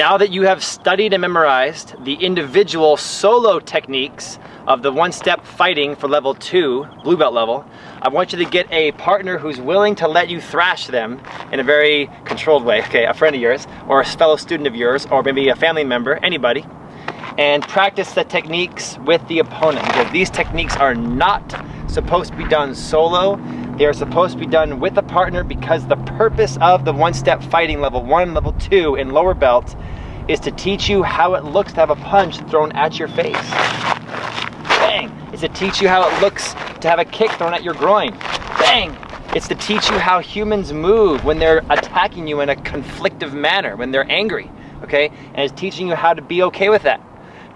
Now that you have studied and memorized the individual solo techniques of the one-step fighting for level 2, blue belt level, I want you to get a partner who's willing to let you thrash them in a very controlled way, okay, a friend of yours, or a fellow student of yours, or maybe a family member, anybody, and practice the techniques with the opponent, because these techniques are not supposed to be done solo. They are supposed to be done with a partner, because the purpose of the one-step fighting level 1 and level 2 in lower belt is to teach you how it looks to have a punch thrown at your face. Bang! It's to teach you how it looks to have a kick thrown at your groin. Bang! It's to teach you how humans move when they're attacking you in a conflictive manner, when they're angry, okay? And it's teaching you how to be okay with that.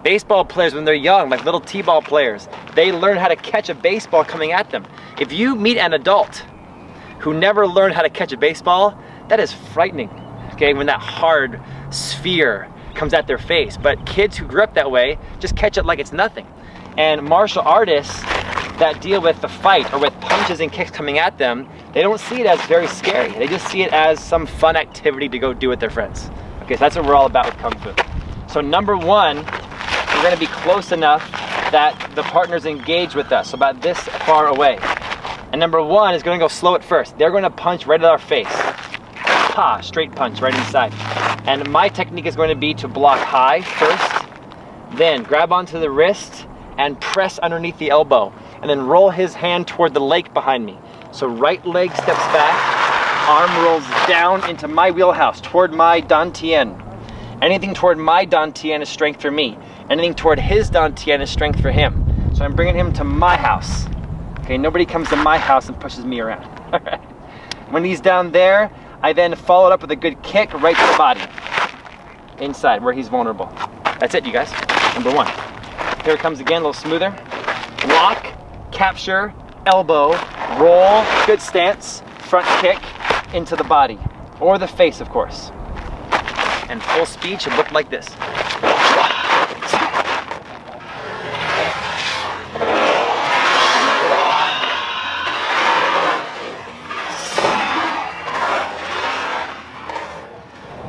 Baseball players, when they're young, like little t-ball players, they learn how to catch a baseball coming at them. If you meet an adult who never learned how to catch a baseball, that is frightening, okay, when that hard sphere comes at their face. But kids who grew up that way just catch it like it's nothing. And martial artists that deal with the fight or with punches and kicks coming at them, they don't see it as very scary. They just see it as some fun activity to go do with their friends. Okay, so that's what we're all about with Kung Fu. So number 1, we're going to be close enough that the partners engage with us, about this far away. And number 1 is going to go slow at first. They're going to punch right at our face. Pa, straight punch right inside. And my technique is going to be to block high first, then grab onto the wrist and press underneath the elbow, and then roll his hand toward the leg behind me. So right leg steps back, arm rolls down into my wheelhouse, toward my dantian. Anything toward my dantian is strength for me. Anything toward his dantian is strength for him. So I'm bringing him to my house. Okay, nobody comes to my house and pushes me around. All right. When he's down there, I then follow it up with a good kick right to the body. Inside, where he's vulnerable. That's it, you guys. Number 1. Here it comes again, a little smoother. Lock, capture, elbow, roll, good stance, front kick into the body. Or the face, of course. And full speed should look like this.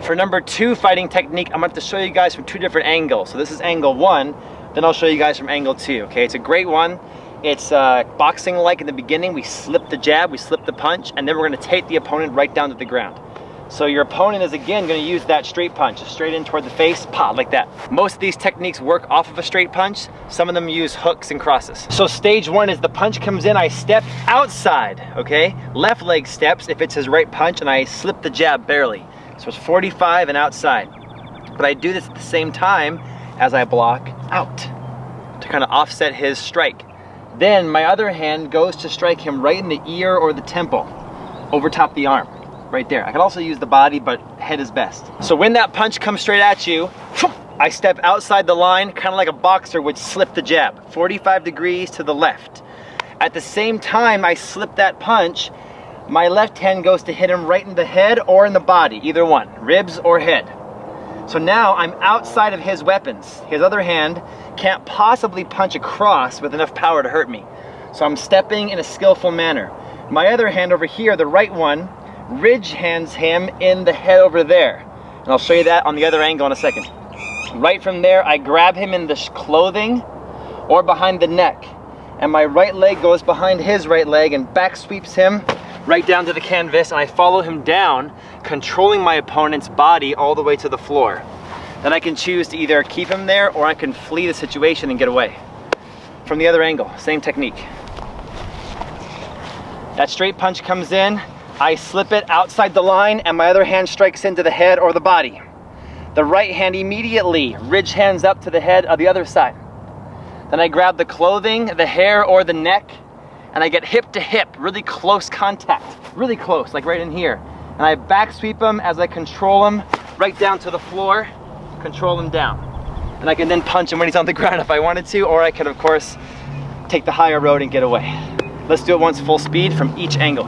For number 2 fighting technique, I'm going to show you guys from 2 different angles. So this is angle 1, then I'll show you guys from angle 2, okay? It's a great one. It's boxing-like in the beginning. We slip the jab, we slip the punch, and then we're going to take the opponent right down to the ground. So your opponent is again going to use that straight punch, straight in toward the face, pa, like that. Most of these techniques work off of a straight punch. Some of them use hooks and crosses. So stage 1 is the punch comes in, I step outside, okay? Left leg steps if it's his right punch, and I slip the jab barely. So it's 45 and outside. But I do this at the same time as I block out to kind of offset his strike. Then my other hand goes to strike him right in the ear or the temple, over top the arm, right there. I can also use the body, but head is best. So when that punch comes straight at you, I step outside the line, kind of like a boxer would slip the jab, 45 degrees to the left. At the same time I slip that punch, my left hand goes to hit him right in the head or in the body, either one, ribs or head. So now I'm outside of his weapons. His other hand can't possibly punch across with enough power to hurt me. So I'm stepping in a skillful manner. My other hand over here, the right one, ridge hands him in the head over there. And I'll show you that on the other angle in a second. Right from there, I grab him in the clothing or behind the neck. And my right leg goes behind his right leg and back sweeps him right down to the canvas, and I follow him down, controlling my opponent's body all the way to the floor. Then I can choose to either keep him there or I can flee the situation and get away. From the other angle, same technique. That straight punch comes in, I slip it outside the line, and my other hand strikes into the head or the body. The right hand immediately ridge hands up to the head of the other side. Then I grab the clothing, the hair, or the neck, and I get hip to hip, really close contact, really close, like right in here. And I back sweep him as I control him right down to the floor, control him down. And I can then punch him when he's on the ground if I wanted to, or I can, of course, take the higher road and get away. Let's do it once full speed from each angle.